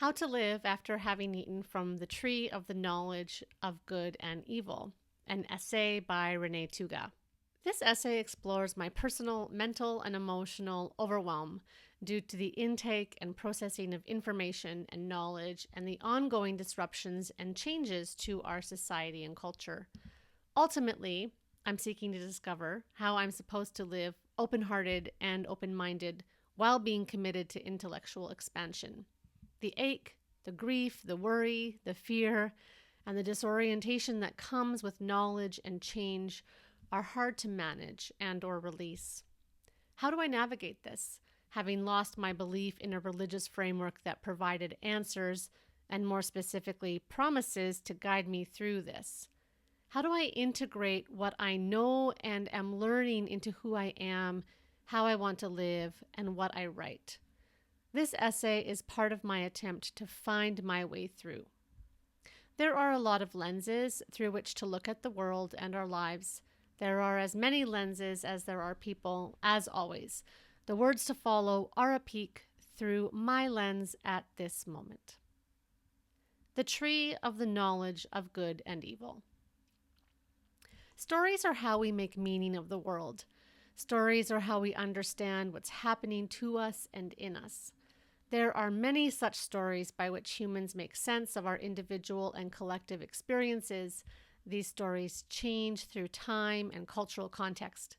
How to Live After Having Eaten from the Tree of the Knowledge of Good and Evil, an essay by Renee Tuga. This essay explores my personal mental and emotional overwhelm due to the intake and processing of information and knowledge and the ongoing disruptions and changes to our society and culture. Ultimately, I'm seeking to discover how I'm supposed to live open-hearted and open-minded while being committed to intellectual expansion. The ache, the grief, the worry, the fear, and the disorientation that comes with knowledge and change are hard to manage and or release. How do I navigate this, having lost my belief in a religious framework that provided answers and more specifically promises to guide me through this? How do I integrate what I know and am learning into who I am, how I want to live, and what I write? This essay is part of my attempt to find my way through. There are a lot of lenses through which to look at the world and our lives. There are as many lenses as there are people, as always. The words to follow are a peek through my lens at this moment. The Tree of the Knowledge of Good and Evil. Stories are how we make meaning of the world. Stories are how we understand what's happening to us and in us. There are many such stories by which humans make sense of our individual and collective experiences. These stories change through time and cultural context.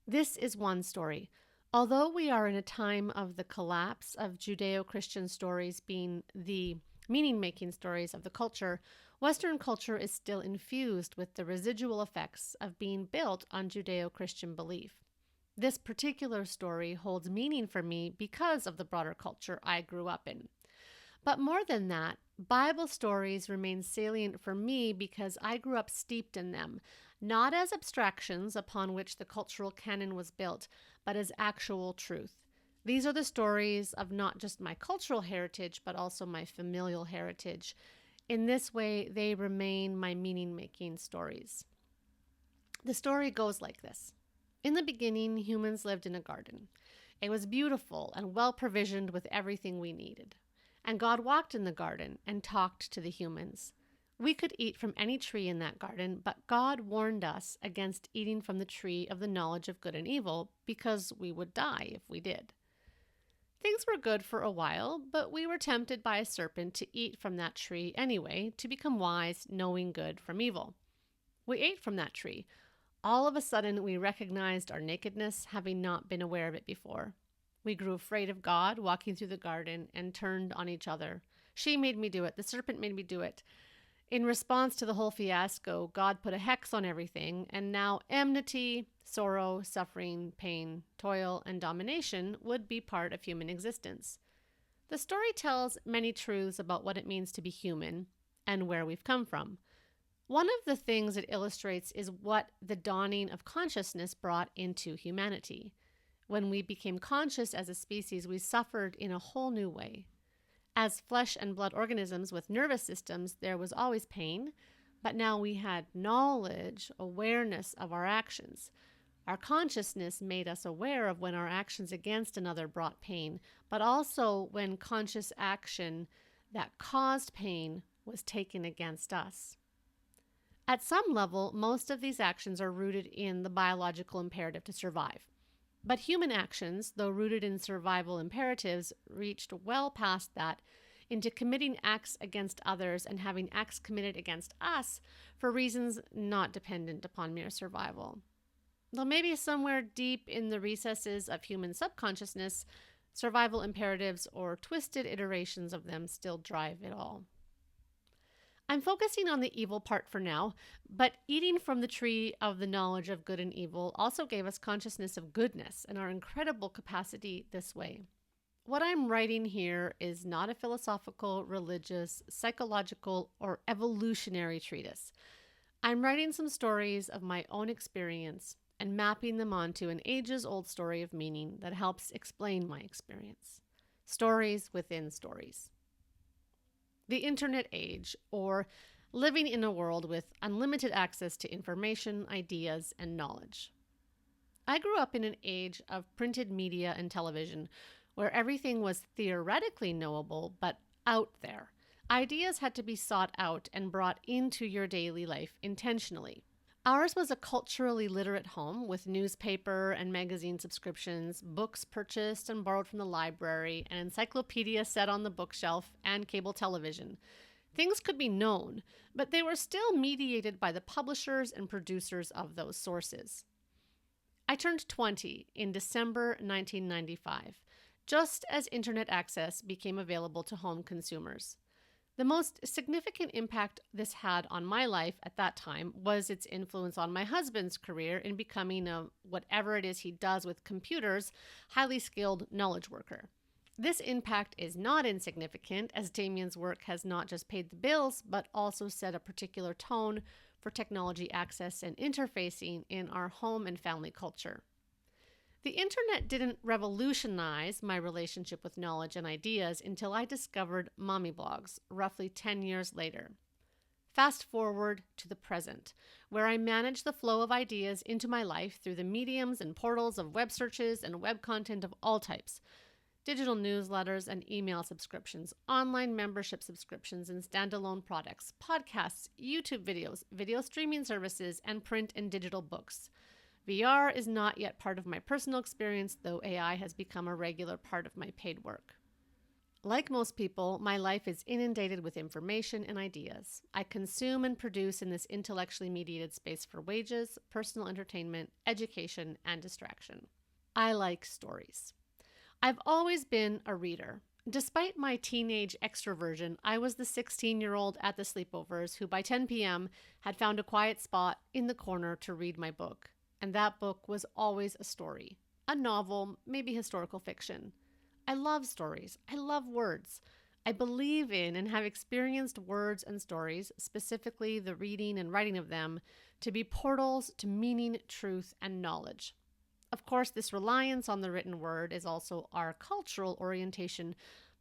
This is one story. Although we are in a time of the collapse of Judeo-Christian stories being the meaning-making stories of the culture, Western culture is still infused with the residual effects of being built on Judeo-Christian belief. This particular story holds meaning for me because of the broader culture I grew up in. But more than that, Bible stories remain salient for me because I grew up steeped in them, not as abstractions upon which the cultural canon was built, but as actual truth. These are the stories of not just my cultural heritage, but also my familial heritage. In this way, they remain my meaning-making stories. The story goes like this. In the beginning, humans lived in a garden. It was beautiful and well provisioned with everything we needed. And God walked in the garden and talked to the humans. We could eat from any tree in that garden, but God warned us against eating from the tree of the knowledge of good and evil because we would die if we did. Things were good for a while, but we were tempted by a serpent to eat from that tree anyway, to become wise, knowing good from evil. We ate from that tree. All of a sudden, we recognized our nakedness, having not been aware of it before. We grew afraid of God, walking through the garden, and turned on each other. She made me do it. The serpent made me do it. In response to the whole fiasco, God put a hex on everything, and now enmity, sorrow, suffering, pain, toil, and domination would be part of human existence. The story tells many truths about what it means to be human and where we've come from. One of the things it illustrates is what the dawning of consciousness brought into humanity. When we became conscious as a species, we suffered in a whole new way. As flesh and blood organisms with nervous systems, there was always pain, but now we had knowledge, awareness of our actions. Our consciousness made us aware of when our actions against another brought pain, but also when conscious action that caused pain was taken against us. At some level, most of these actions are rooted in the biological imperative to survive. But human actions, though rooted in survival imperatives, reached well past that into committing acts against others and having acts committed against us for reasons not dependent upon mere survival. Though maybe somewhere deep in the recesses of human subconsciousness, survival imperatives or twisted iterations of them still drive it all. I'm focusing on the evil part for now, but eating from the tree of the knowledge of good and evil also gave us consciousness of goodness and our incredible capacity this way. What I'm writing here is not a philosophical, religious, psychological, or evolutionary treatise. I'm writing some stories of my own experience and mapping them onto an ages-old story of meaning that helps explain my experience. Stories within stories. The internet age, or living in a world with unlimited access to information, ideas, and knowledge. I grew up in an age of printed media and television where everything was theoretically knowable but out there. Ideas had to be sought out and brought into your daily life intentionally. Ours was a culturally literate home with newspaper and magazine subscriptions, books purchased and borrowed from the library, an encyclopedia set on the bookshelf, and cable television. Things could be known, but they were still mediated by the publishers and producers of those sources. I turned 20 in December 1995, just as internet access became available to home consumers. The most significant impact this had on my life at that time was its influence on my husband's career in becoming a whatever it is he does with computers, highly skilled knowledge worker. This impact is not insignificant, as Damien's work has not just paid the bills, but also set a particular tone for technology access and interfacing in our home and family culture. The internet didn't revolutionize my relationship with knowledge and ideas until I discovered mommy blogs, roughly 10 years later. Fast forward to the present, where I manage the flow of ideas into my life through the mediums and portals of web searches and web content of all types. Digital newsletters and email subscriptions, online membership subscriptions and standalone products, podcasts, YouTube videos, video streaming services, and print and digital books. VR is not yet part of my personal experience, though AI has become a regular part of my paid work. Like most people, my life is inundated with information and ideas. I consume and produce in this intellectually mediated space for wages, personal entertainment, education, and distraction. I like stories. I've always been a reader. Despite my teenage extroversion, I was the 16-year-old at the sleepovers who by 10 p.m. had found a quiet spot in the corner to read my book. And that book was always a story, a novel, maybe historical fiction. I love stories. I love words. I believe in and have experienced words and stories, specifically the reading and writing of them, to be portals to meaning, truth, and knowledge. Of course, this reliance on the written word is also our cultural orientation,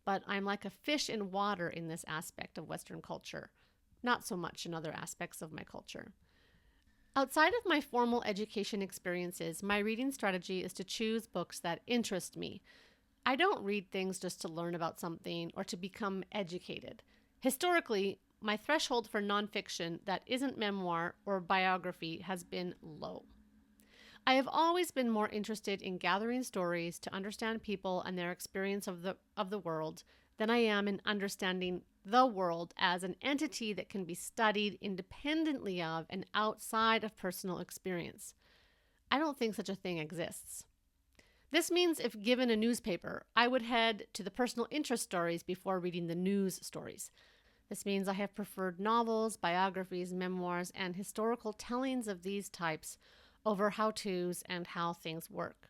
but I'm like a fish in water in this aspect of Western culture, not so much in other aspects of my culture. Outside of my formal education experiences, my reading strategy is to choose books that interest me. I don't read things just to learn about something or to become educated. Historically, my threshold for nonfiction that isn't memoir or biography has been low. I have always been more interested in gathering stories to understand people and their experience of the world than I am in understanding the world as an entity that can be studied independently of and outside of personal experience. I don't think such a thing exists. This means if given a newspaper, I would head to the personal interest stories before reading the news stories. This means I have preferred novels, biographies, memoirs, and historical tellings of these types over how-tos and how things work.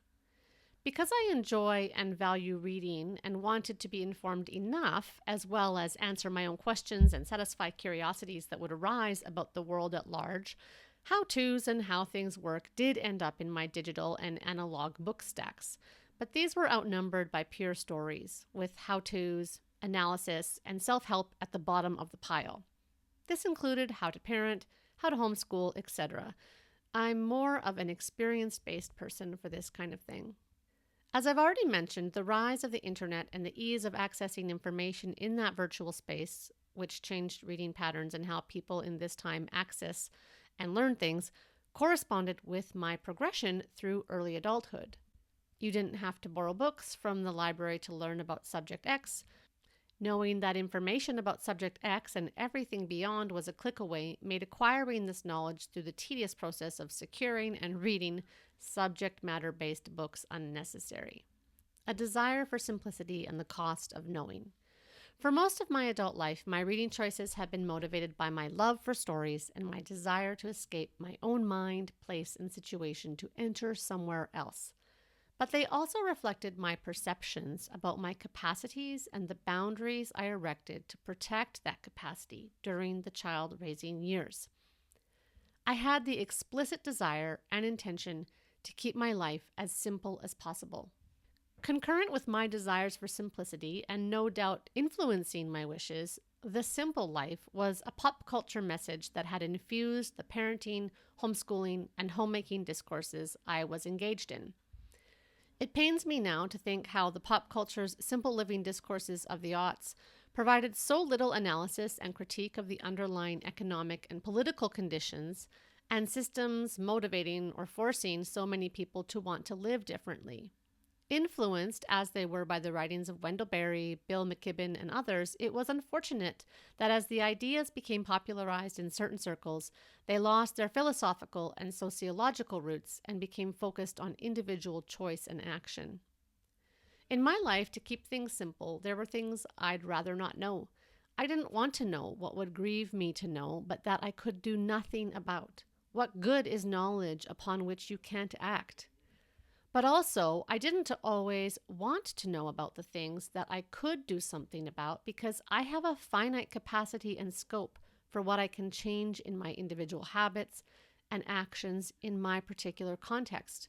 Because I enjoy and value reading and wanted to be informed enough, as well as answer my own questions and satisfy curiosities that would arise about the world at large, how-tos and how things work did end up in my digital and analog book stacks. But these were outnumbered by pure stories, with how-tos, analysis, and self-help at the bottom of the pile. This included how to parent, how to homeschool, etc. I'm more of an experience-based person for this kind of thing. As I've already mentioned, the rise of the internet and the ease of accessing information in that virtual space, which changed reading patterns and how people in this time access and learn things, corresponded with my progression through early adulthood. You didn't have to borrow books from the library to learn about subject X. Knowing that information about subject X and everything beyond was a click away made acquiring this knowledge through the tedious process of securing and reading subject matter-based books unnecessary. A desire for simplicity and the cost of knowing. For most of my adult life, my reading choices have been motivated by my love for stories and my desire to escape my own mind, place, and situation to enter somewhere else. But they also reflected my perceptions about my capacities and the boundaries I erected to protect that capacity during the child-raising years. I had the explicit desire and intention to keep my life as simple as possible. Concurrent with my desires for simplicity, and no doubt influencing my wishes, the simple life was a pop culture message that had infused the parenting, homeschooling, and homemaking discourses I was engaged in. It pains me now to think how the pop culture's simple living discourses of the aughts provided so little analysis and critique of the underlying economic and political conditions and systems motivating or forcing so many people to want to live differently. Influenced as they were by the writings of Wendell Berry, Bill McKibben, and others, it was unfortunate that as the ideas became popularized in certain circles, they lost their philosophical and sociological roots and became focused on individual choice and action. In my life, to keep things simple, there were things I'd rather not know. I didn't want to know what would grieve me to know, but that I could do nothing about. What good is knowledge upon which you can't act? But also, I didn't always want to know about the things that I could do something about because I have a finite capacity and scope for what I can change in my individual habits and actions in my particular context.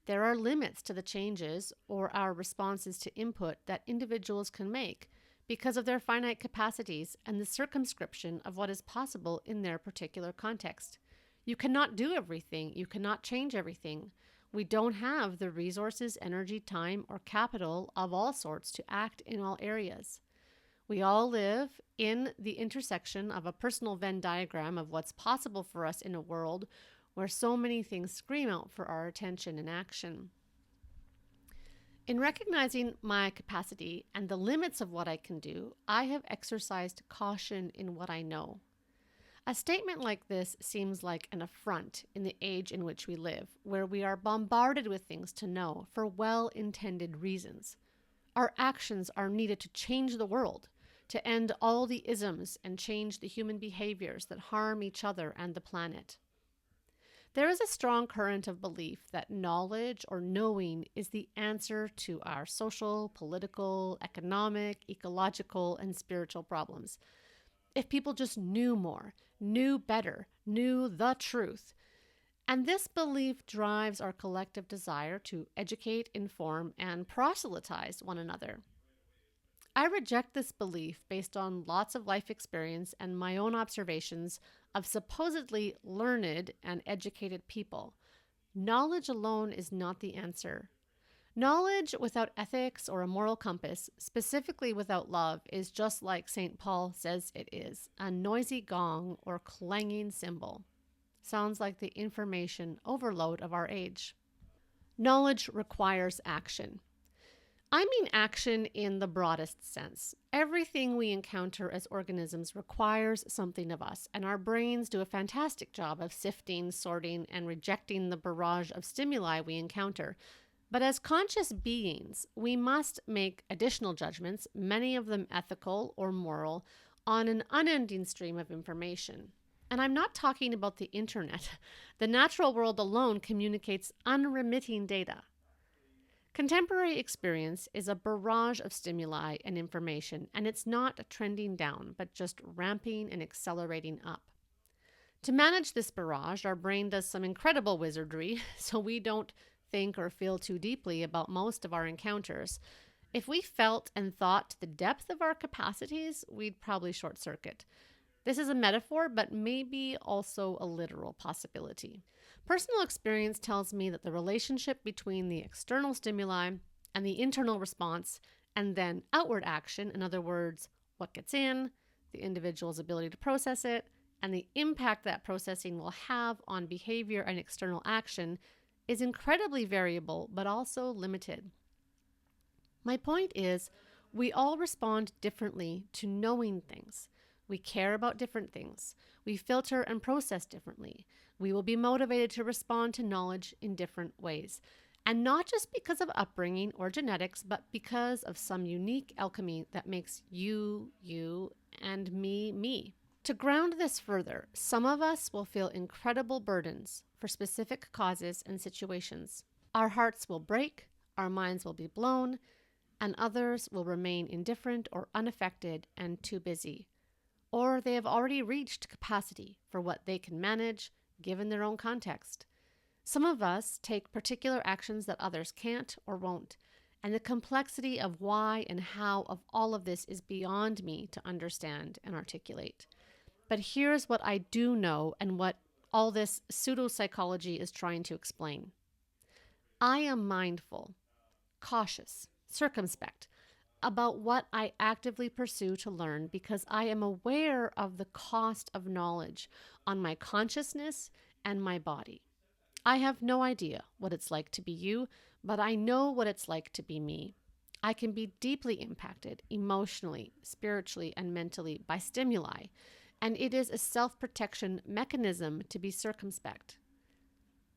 There are limits to the changes or our responses to input that individuals can make because of their finite capacities and the circumscription of what is possible in their particular context. You cannot do everything. You cannot change everything. We don't have the resources, energy, time, or capital of all sorts to act in all areas. We all live in the intersection of a personal Venn diagram of what's possible for us in a world where so many things scream out for our attention and action. In recognizing my capacity and the limits of what I can do, I have exercised caution in what I know. A statement like this seems like an affront in the age in which we live, where we are bombarded with things to know for well-intended reasons. Our actions are needed to change the world, to end all the isms and change the human behaviors that harm each other and the planet. There is a strong current of belief that knowledge or knowing is the answer to our social, political, economic, ecological, and spiritual problems. If people just knew more, knew better, knew the truth. And this belief drives our collective desire to educate, inform, and proselytize one another. I reject this belief based on lots of life experience and my own observations of supposedly learned and educated people. Knowledge alone is not the answer. Knowledge without ethics or a moral compass, specifically without love, is just like St. Paul says it is, a noisy gong or clanging cymbal. Sounds like the information overload of our age. Knowledge requires action. I mean action in the broadest sense. Everything we encounter as organisms requires something of us, and our brains do a fantastic job of sifting, sorting, and rejecting the barrage of stimuli we encounter. But as conscious beings, we must make additional judgments, many of them ethical or moral, on an unending stream of information. And I'm not talking about the internet. The natural world alone communicates unremitting data. Contemporary experience is a barrage of stimuli and information, and it's not trending down, but just ramping and accelerating up. To manage this barrage, our brain does some incredible wizardry, so we don't think or feel too deeply about most of our encounters. If we felt and thought to the depth of our capacities, we'd probably short circuit. This is a metaphor, but maybe also a literal possibility. Personal experience tells me that the relationship between the external stimuli and the internal response, and then outward action, in other words, what gets in, the individual's ability to process it, and the impact that processing will have on behavior and external action, is incredibly variable, but also limited. My point is, we all respond differently to knowing things. We care about different things. We filter and process differently. We will be motivated to respond to knowledge in different ways. And not just because of upbringing or genetics, but because of some unique alchemy that makes you, you, and me. To ground this further, some of us will feel incredible burdens for specific causes and situations. Our hearts will break, our minds will be blown, and others will remain indifferent or unaffected and too busy. Or they have already reached capacity for what they can manage, given their own context. Some of us take particular actions that others can't or won't, and the complexity of why and how of all of this is beyond me to understand and articulate. But here's what I do know and what all this pseudo-psychology is trying to explain. I am mindful, cautious, circumspect about what I actively pursue to learn because I am aware of the cost of knowledge on my consciousness and my body. I have no idea what it's like to be you, but I know what it's like to be me. I can be deeply impacted emotionally, spiritually, and mentally by stimuli, and it is a self-protection mechanism to be circumspect.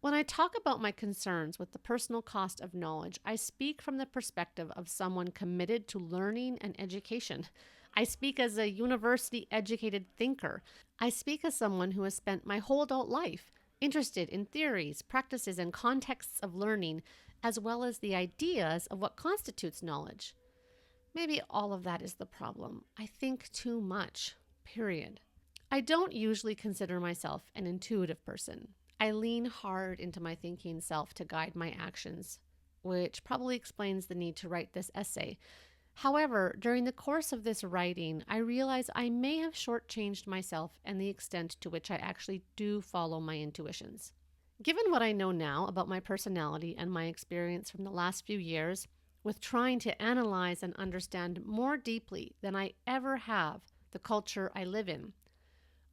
When I talk about my concerns with the personal cost of knowledge, I speak from the perspective of someone committed to learning and education. I speak as a university educated thinker. I speak as someone who has spent my whole adult life interested in theories, practices, and contexts of learning, as well as the ideas of what constitutes knowledge. Maybe all of that is the problem. I think too much, period. I don't usually consider myself an intuitive person. I lean hard into my thinking self to guide my actions, which probably explains the need to write this essay. However, during the course of this writing, I realize I may have shortchanged myself and the extent to which I actually do follow my intuitions. Given what I know now about my personality and my experience from the last few years, with trying to analyze and understand more deeply than I ever have the culture I live in,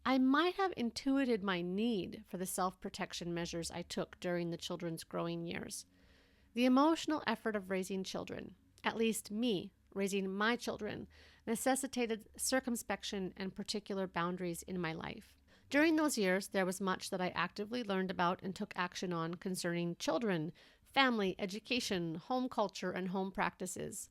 I might have intuited my need for the self-protection measures I took during the children's growing years. The emotional effort of raising children, at least me raising my children, necessitated circumspection and particular boundaries in my life. During those years, there was much that I actively learned about and took action on concerning children, family, education, home culture, and home practices.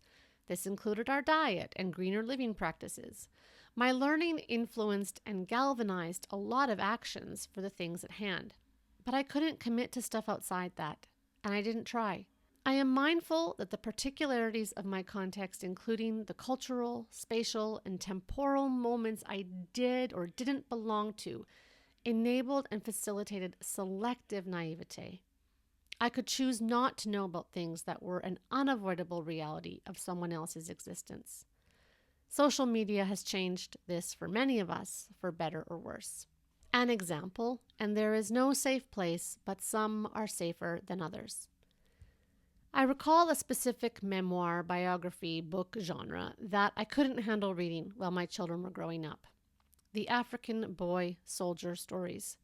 This included our diet and greener living practices. My learning influenced and galvanized a lot of actions for the things at hand. But I couldn't commit to stuff outside that, and I didn't try. I am mindful that the particularities of my context, including the cultural, spatial, and temporal moments I did or didn't belong to, enabled and facilitated selective naivete. I could choose not to know about things that were an unavoidable reality of someone else's existence. Social media has changed this for many of us, for better or worse. An example, and there is no safe place, but some are safer than others. I recall a specific memoir, biography, book genre that I couldn't handle reading while my children were growing up. The African Boy Soldier Stories.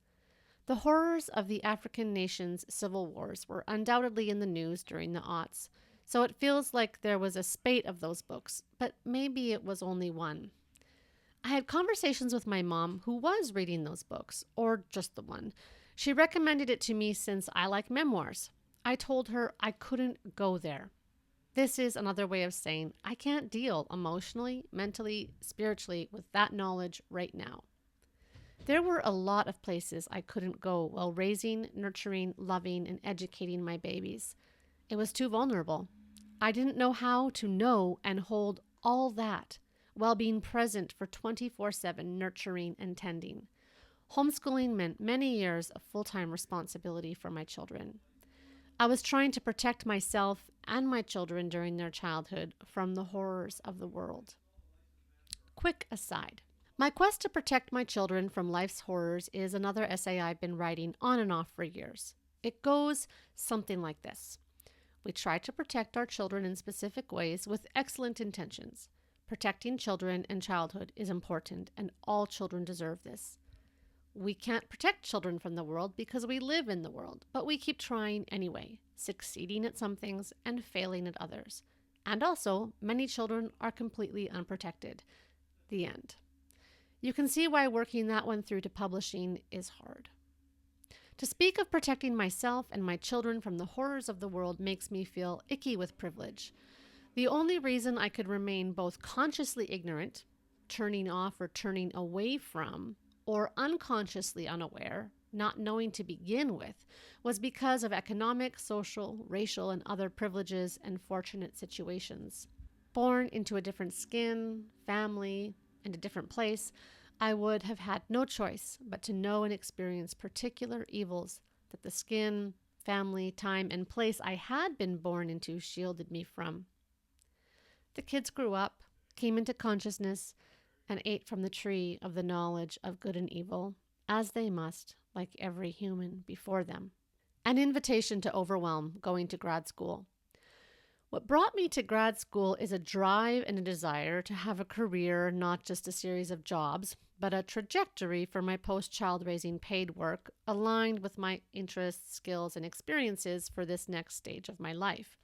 The horrors of the African nation's civil wars were undoubtedly in the news during the aughts, so it feels like there was a spate of those books, but maybe it was only one. I had conversations with my mom, who was reading those books, or just the one. She recommended it to me since I like memoirs. I told her I couldn't go there. This is another way of saying I can't deal emotionally, mentally, spiritually with that knowledge right now. There were a lot of places I couldn't go while raising, nurturing, loving, and educating my babies. It was too vulnerable. I didn't know how to know and hold all that while being present for 24/7 nurturing and tending. Homeschooling meant many years of full-time responsibility for my children. I was trying to protect myself and my children during their childhood from the horrors of the world. Quick aside. My quest to protect my children from life's horrors is another essay I've been writing on and off for years. It goes something like this. We try to protect our children in specific ways with excellent intentions. Protecting children and childhood is important, and all children deserve this. We can't protect children from the world because we live in the world, but we keep trying anyway, succeeding at some things and failing at others. And also, many children are completely unprotected. The end. You can see why working that one through to publishing is hard. To speak of protecting myself and my children from the horrors of the world makes me feel icky with privilege. The only reason I could remain both consciously ignorant, turning off or turning away from, or unconsciously unaware, not knowing to begin with, was because of economic, social, racial, and other privileges and fortunate situations. Born into a different skin, family, and a different place, I would have had no choice but to know and experience particular evils that the skin, family, time, and place I had been born into shielded me from. The kids grew up, came into consciousness, and ate from the tree of the knowledge of good and evil, as they must, like every human before them. An invitation to overwhelm going to grad school. What brought me to grad school is a drive and a desire to have a career, not just a series of jobs, but a trajectory for my post-child raising paid work aligned with my interests, skills, and experiences for this next stage of my life.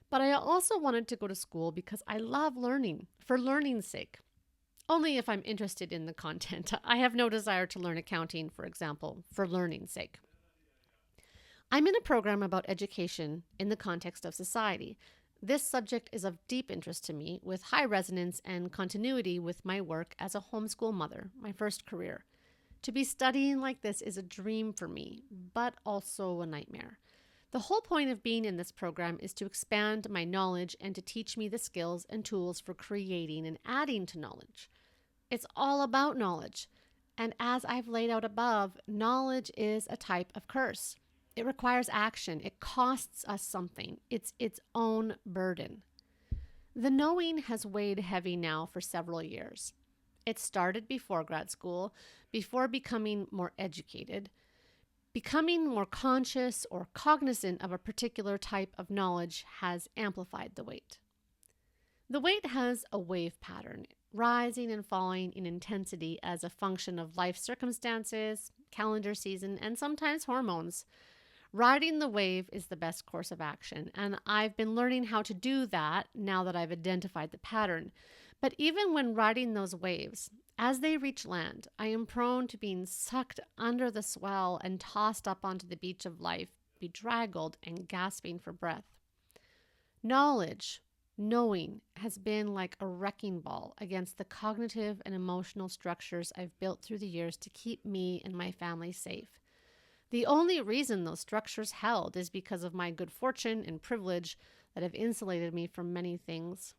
But I also wanted to go to school because I love learning, for learning's sake. Only if I'm interested in the content. I have no desire to learn accounting, for example, for learning's sake. I'm in a program about education in the context of society. This subject is of deep interest to me, with high resonance and continuity with my work as a homeschool mother, my first career. To be studying like this is a dream for me, but also a nightmare. The whole point of being in this program is to expand my knowledge and to teach me the skills and tools for creating and adding to knowledge. It's all about knowledge. And as I've laid out above, knowledge is a type of curse. It requires action. It costs us something. It's its own burden. The knowing has weighed heavy now for several years. It started before grad school, before becoming more educated. Becoming more conscious or cognizant of a particular type of knowledge has amplified the weight. The weight has a wave pattern, rising and falling in intensity as a function of life circumstances, calendar season, and sometimes hormones. Riding the wave is the best course of action, and I've been learning how to do that now that I've identified the pattern. But even when riding those waves, as they reach land, I am prone to being sucked under the swell and tossed up onto the beach of life, bedraggled and gasping for breath. Knowing, has been like a wrecking ball against the cognitive and emotional structures I've built through the years to keep me and my family safe. The only reason those structures held is because of my good fortune and privilege that have insulated me from many things.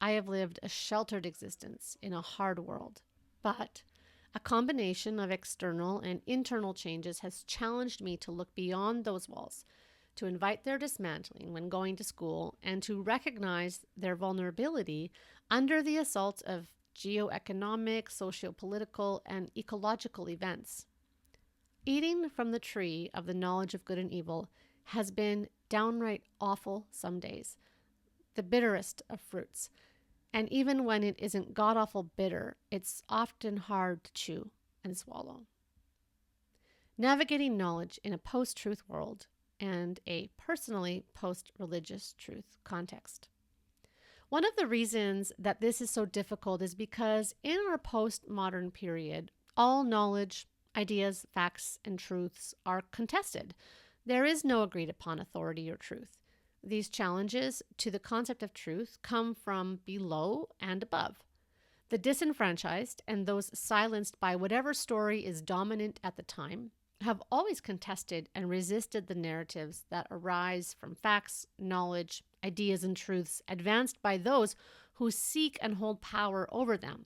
I have lived a sheltered existence in a hard world, but a combination of external and internal changes has challenged me to look beyond those walls, to invite their dismantling when going to school, and to recognize their vulnerability under the assault of geoeconomic, sociopolitical, and ecological events. Eating from the tree of the knowledge of good and evil has been downright awful some days, the bitterest of fruits. And even when it isn't god-awful bitter, it's often hard to chew and swallow. Navigating knowledge in a post-truth world and a personally post-religious truth context. One of the reasons that this is so difficult is because in our postmodern period, all knowledge, ideas, facts, and truths are contested. There is no agreed upon authority or truth. These challenges to the concept of truth come from below and above. The disenfranchised and those silenced by whatever story is dominant at the time have always contested and resisted the narratives that arise from facts, knowledge, ideas, and truths advanced by those who seek and hold power over them.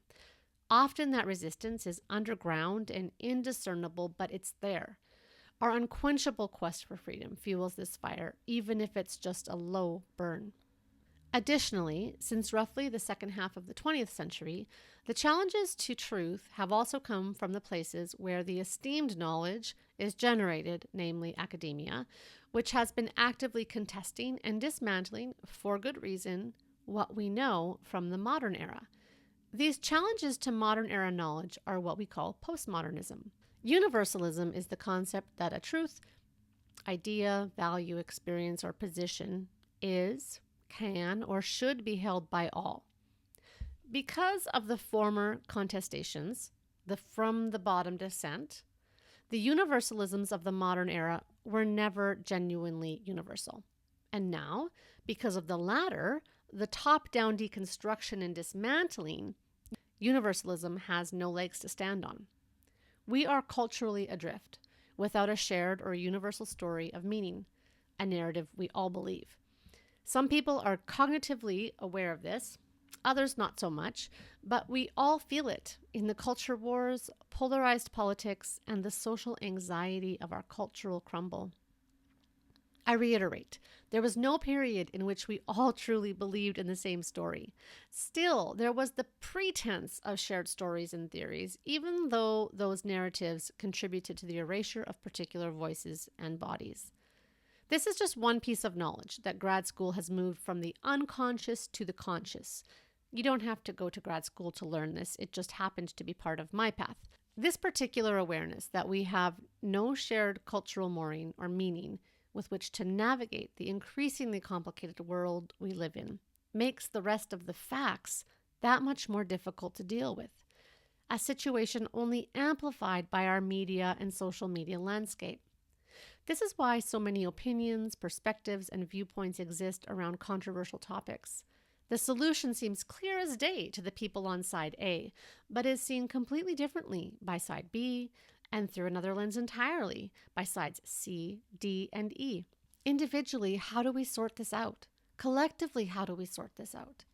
Often that resistance is underground and indiscernible, but it's there. Our unquenchable quest for freedom fuels this fire, even if it's just a low burn. Additionally, since roughly the second half of the 20th century, the challenges to truth have also come from the places where the esteemed knowledge is generated, namely academia, which has been actively contesting and dismantling, for good reason, what we know from the modern era. These challenges to modern era knowledge are what we call postmodernism. Universalism is the concept that a truth, idea, value, experience, or position is, can, or should be held by all. Because of the former contestations, the from the bottom descent, the universalisms of the modern era were never genuinely universal. And now, because of the latter, the top-down deconstruction and dismantling, universalism has no legs to stand on. We are culturally adrift, without a shared or universal story of meaning, a narrative we all believe. Some people are cognitively aware of this, others not so much, but we all feel it in the culture wars, polarized politics, and the social anxiety of our cultural crumble. I reiterate, there was no period in which we all truly believed in the same story. Still, there was the pretense of shared stories and theories, even though those narratives contributed to the erasure of particular voices and bodies. This is just one piece of knowledge that grad school has moved from the unconscious to the conscious. You don't have to go to grad school to learn this, it just happened to be part of my path. This particular awareness that we have no shared cultural mooring or meaning with which to navigate the increasingly complicated world we live in makes the rest of the facts that much more difficult to deal with, a situation only amplified by our media and social media landscape. This is why so many opinions, perspectives, and viewpoints exist around controversial topics. The solution seems clear as day to the people on side A, but is seen completely differently by side B, and through another lens entirely by sides C, D, and E. Individually, how do we sort this out? Collectively, how do we sort this out?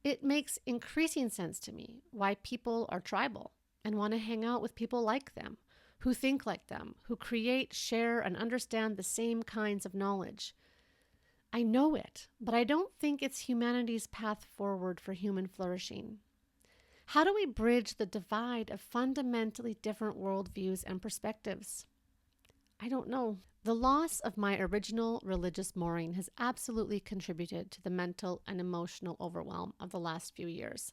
It makes increasing sense to me why people are tribal and want to hang out with people like them, who think like them, who create, share, and understand the same kinds of knowledge. I know it, but I don't think it's humanity's path forward for human flourishing. How do we bridge the divide of fundamentally different worldviews and perspectives? I don't know. The loss of my original religious mooring has absolutely contributed to the mental and emotional overwhelm of the last few years.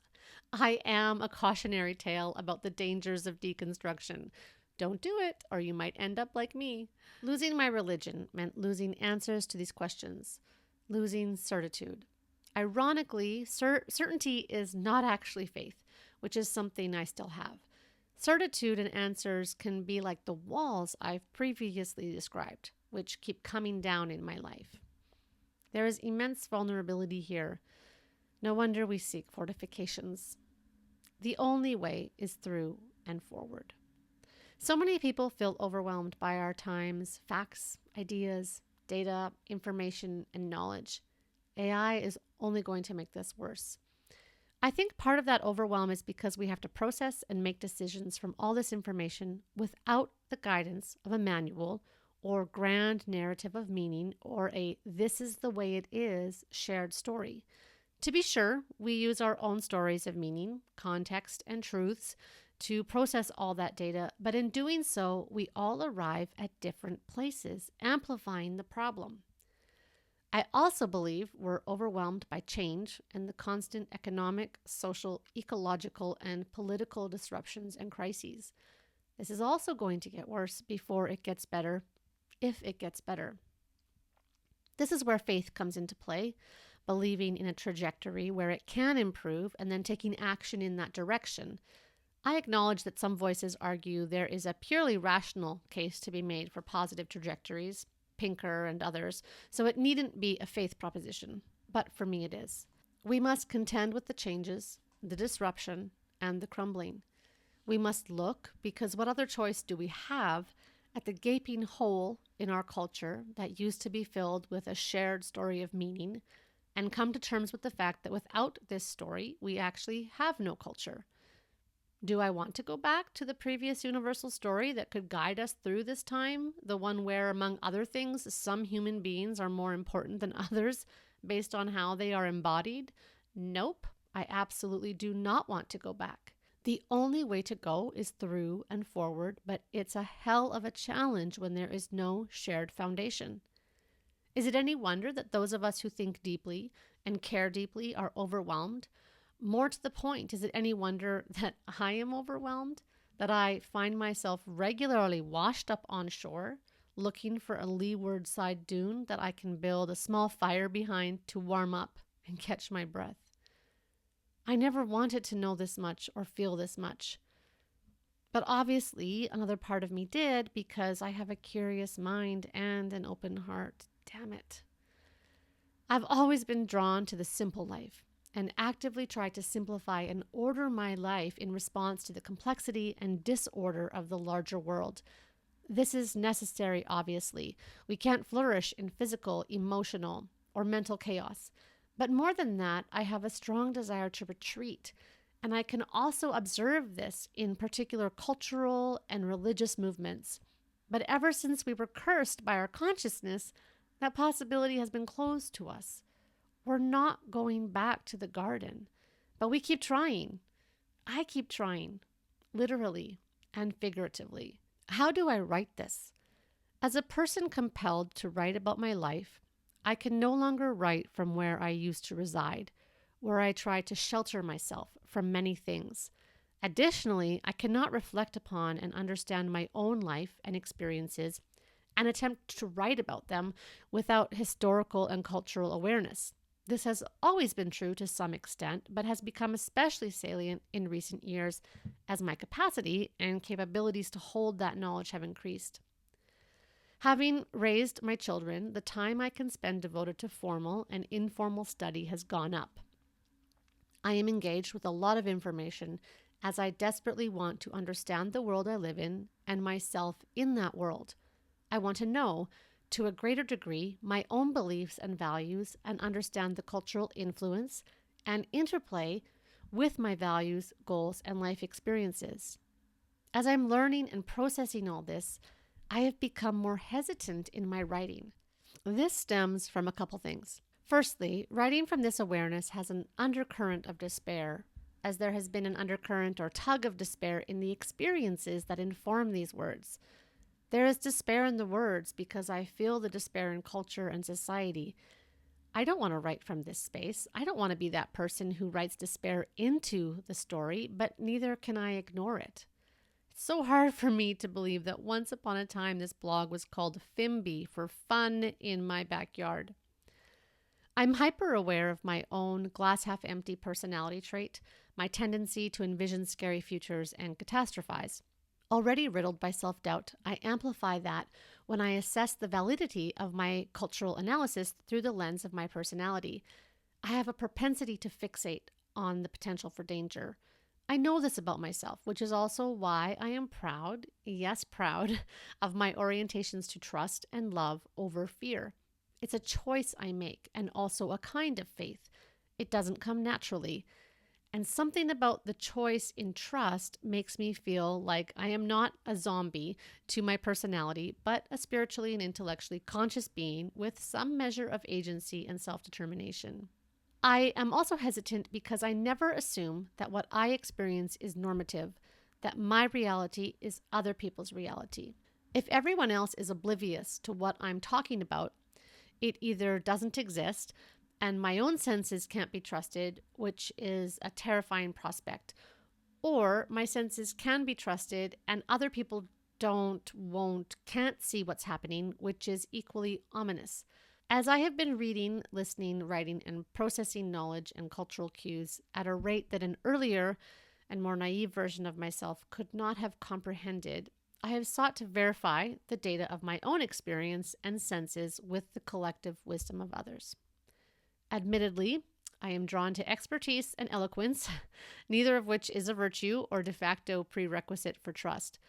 I am a cautionary tale about the dangers of deconstruction. Don't do it, or you might end up like me. Losing my religion meant losing answers to these questions, losing certitude. Ironically, certainty is not actually faith, which is something I still have. Certitude and answers can be like the walls I've previously described, which keep coming down in my life. There is immense vulnerability here. No wonder we seek fortifications. The only way is through and forward. So many people feel overwhelmed by our times, facts, ideas, data, information, and knowledge. AI is only going to make this worse. I think part of that overwhelm is because we have to process and make decisions from all this information without the guidance of a manual or grand narrative of meaning or a "this is the way it is" shared story. To be sure, we use our own stories of meaning, context, and truths to process all that data, but in doing so, we all arrive at different places, amplifying the problem. I also believe we're overwhelmed by change and the constant economic, social, ecological, and political disruptions and crises. This is also going to get worse before it gets better, if it gets better. This is where faith comes into play, believing in a trajectory where it can improve and then taking action in that direction. I acknowledge that some voices argue there is a purely rational case to be made for positive trajectories, Pinker and others, so it needn't be a faith proposition, but for me it is. We must contend with the changes, the disruption, and the crumbling. We must look, because what other choice do we have, at the gaping hole in our culture that used to be filled with a shared story of meaning, and come to terms with the fact that without this story, we actually have no culture. Do I want to go back to the previous universal story that could guide us through this time? The one where, among other things, some human beings are more important than others based on how they are embodied? Nope, I absolutely do not want to go back. The only way to go is through and forward, but it's a hell of a challenge when there is no shared foundation. Is it any wonder that those of us who think deeply and care deeply are overwhelmed? More to the point, is it any wonder that I am overwhelmed? That I find myself regularly washed up on shore, looking for a leeward side dune that I can build a small fire behind to warm up and catch my breath? I never wanted to know this much or feel this much. But obviously, another part of me did, because I have a curious mind and an open heart. Damn it. I've always been drawn to the simple life, and actively try to simplify and order my life in response to the complexity and disorder of the larger world. This is necessary, obviously. We can't flourish in physical, emotional, or mental chaos. But more than that, I have a strong desire to retreat, and I can also observe this in particular cultural and religious movements. But ever since we were cursed by our consciousness, that possibility has been closed to us. We're not going back to the garden, but we keep trying. I keep trying, literally and figuratively. How do I write this? As a person compelled to write about my life, I can no longer write from where I used to reside, where I try to shelter myself from many things. Additionally, I cannot reflect upon and understand my own life and experiences and attempt to write about them without historical and cultural awareness. This has always been true to some extent, but has become especially salient in recent years as my capacity and capabilities to hold that knowledge have increased. Having raised my children, the time I can spend devoted to formal and informal study has gone up. I am engaged with a lot of information as I desperately want to understand the world I live in and myself in that world. I want to know, to a greater degree, my own beliefs and values and understand the cultural influence and interplay with my values, goals, and life experiences. As I'm learning and processing all this, I have become more hesitant in my writing. This stems from a couple things. Firstly, writing from this awareness has an undercurrent of despair, as there has been an undercurrent or tug of despair in the experiences that inform these words. There is despair in the words because I feel the despair in culture and society. I don't want to write from this space. I don't want to be that person who writes despair into the story, but neither can I ignore it. It's so hard for me to believe that once upon a time this blog was called Fimby for fun in my backyard. I'm hyper aware of my own glass half empty personality trait, my tendency to envision scary futures and catastrophize. Already riddled by self-doubt, I amplify that when I assess the validity of my cultural analysis through the lens of my personality. I have a propensity to fixate on the potential for danger. I know this about myself, which is also why I am proud, yes, proud, of my orientations to trust and love over fear. It's a choice I make and also a kind of faith. It doesn't come naturally. And something about the choice in trust makes me feel like I am not a zombie to my personality, but a spiritually and intellectually conscious being with some measure of agency and self-determination. I am also hesitant because I never assume that what I experience is normative, that my reality is other people's reality. If everyone else is oblivious to what I'm talking about, it either doesn't exist and my own senses can't be trusted, which is a terrifying prospect, or my senses can be trusted and other people don't, won't, can't see what's happening, which is equally ominous. As I have been reading, listening, writing, and processing knowledge and cultural cues at a rate that an earlier and more naive version of myself could not have comprehended, I have sought to verify the data of my own experience and senses with the collective wisdom of others. Admittedly, I am drawn to expertise and eloquence, neither of which is a virtue or de facto prerequisite for trust.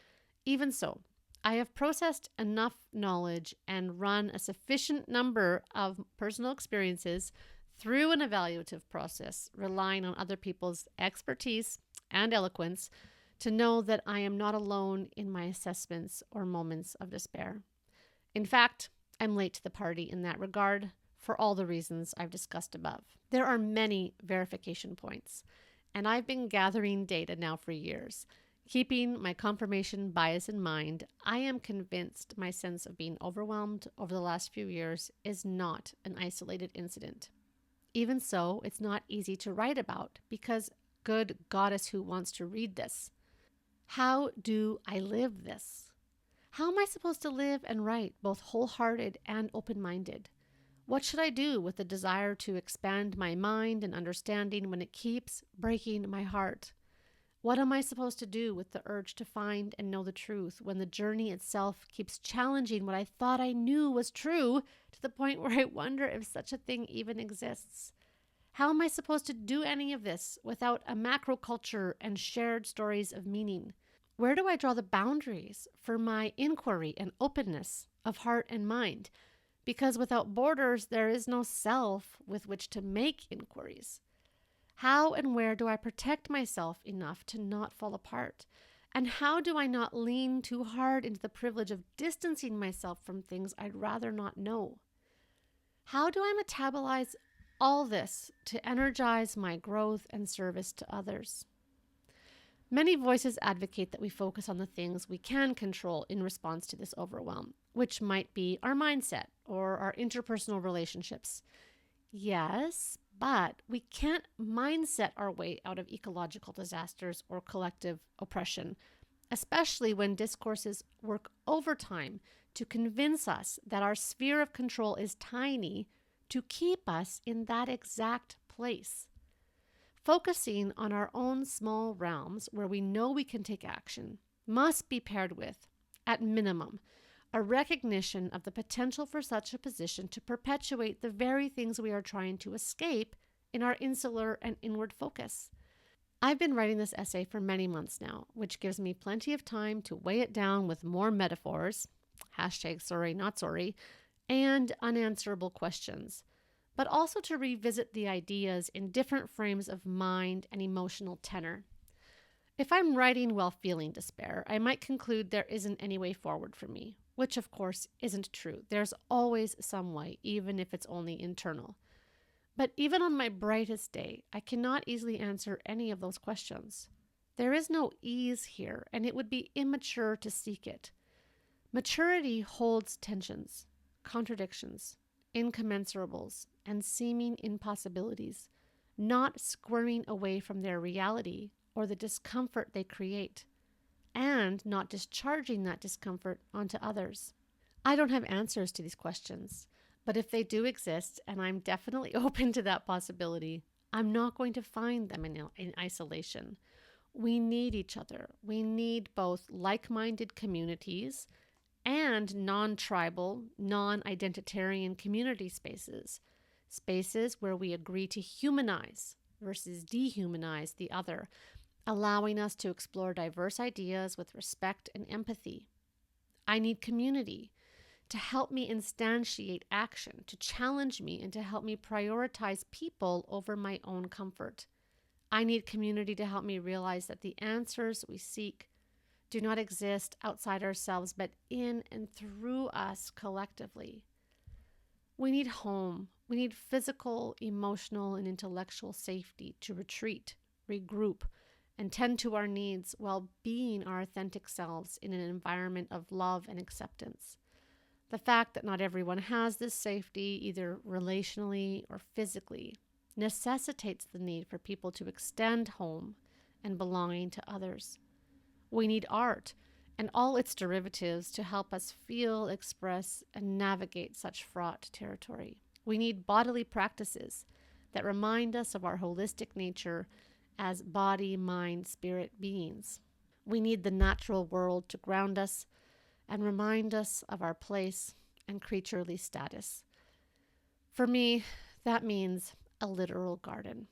Even so, I have processed enough knowledge and run a sufficient number of personal experiences through an evaluative process, relying on other people's expertise and eloquence to know that I am not alone in my assessments or moments of despair. In fact, I'm late to the party in that regard for all the reasons I've discussed above. There are many verification points, and I've been gathering data now for years. Keeping my confirmation bias in mind, I am convinced my sense of being overwhelmed over the last few years is not an isolated incident. Even so, it's not easy to write about because good goddess, who wants to read this? How do I live this? How am I supposed to live and write both wholehearted and open-minded? What should I do with the desire to expand my mind and understanding when it keeps breaking my heart? What am I supposed to do with the urge to find and know the truth when the journey itself keeps challenging what I thought I knew was true to the point where I wonder if such a thing even exists? How am I supposed to do any of this without a macro culture and shared stories of meaning? Where do I draw the boundaries for my inquiry and openness of heart and mind? Because without borders, there is no self with which to make inquiries. How and where do I protect myself enough to not fall apart? And how do I not lean too hard into the privilege of distancing myself from things I'd rather not know? How do I metabolize all this to energize my growth and service to others? Many voices advocate that we focus on the things we can control in response to this overwhelm, which might be our mindset or our interpersonal relationships. Yes, but we can't mindset our way out of ecological disasters or collective oppression, especially when discourses work overtime to convince us that our sphere of control is tiny to keep us in that exact place. Focusing on our own small realms where we know we can take action must be paired with, at minimum, a recognition of the potential for such a position to perpetuate the very things we are trying to escape in our insular and inward focus. I've been writing this essay for many months now, which gives me plenty of time to weigh it down with more metaphors, hashtag sorry, not sorry, and unanswerable questions, but also to revisit the ideas in different frames of mind and emotional tenor. If I'm writing while feeling despair, I might conclude there isn't any way forward for me, which of course isn't true. There's always some way, even if it's only internal. But even on my brightest day, I cannot easily answer any of those questions. There is no ease here, and it would be immature to seek it. Maturity holds tensions, contradictions, incommensurables, and seeming impossibilities, not squirming away from their reality or the discomfort they create, and not discharging that discomfort onto others. I don't have answers to these questions, but if they do exist, and I'm definitely open to that possibility, I'm not going to find them in isolation. We need each other. We need both like-minded communities and non-tribal, non-identitarian community spaces, spaces where we agree to humanize versus dehumanize the other, allowing us to explore diverse ideas with respect and empathy. I need community to help me instantiate action, to challenge me, and to help me prioritize people over my own comfort. I need community to help me realize that the answers we seek do not exist outside ourselves, but in and through us collectively. We need home. We need physical, emotional, and intellectual safety to retreat, regroup, and tend to our needs while being our authentic selves in an environment of love and acceptance. The fact that not everyone has this safety, either relationally or physically, necessitates the need for people to extend home and belonging to others. We need art and all its derivatives to help us feel, express, and navigate such fraught territory. We need bodily practices that remind us of our holistic nature as body, mind, spirit beings. We need the natural world to ground us and remind us of our place and creaturely status. For me, that means a literal garden.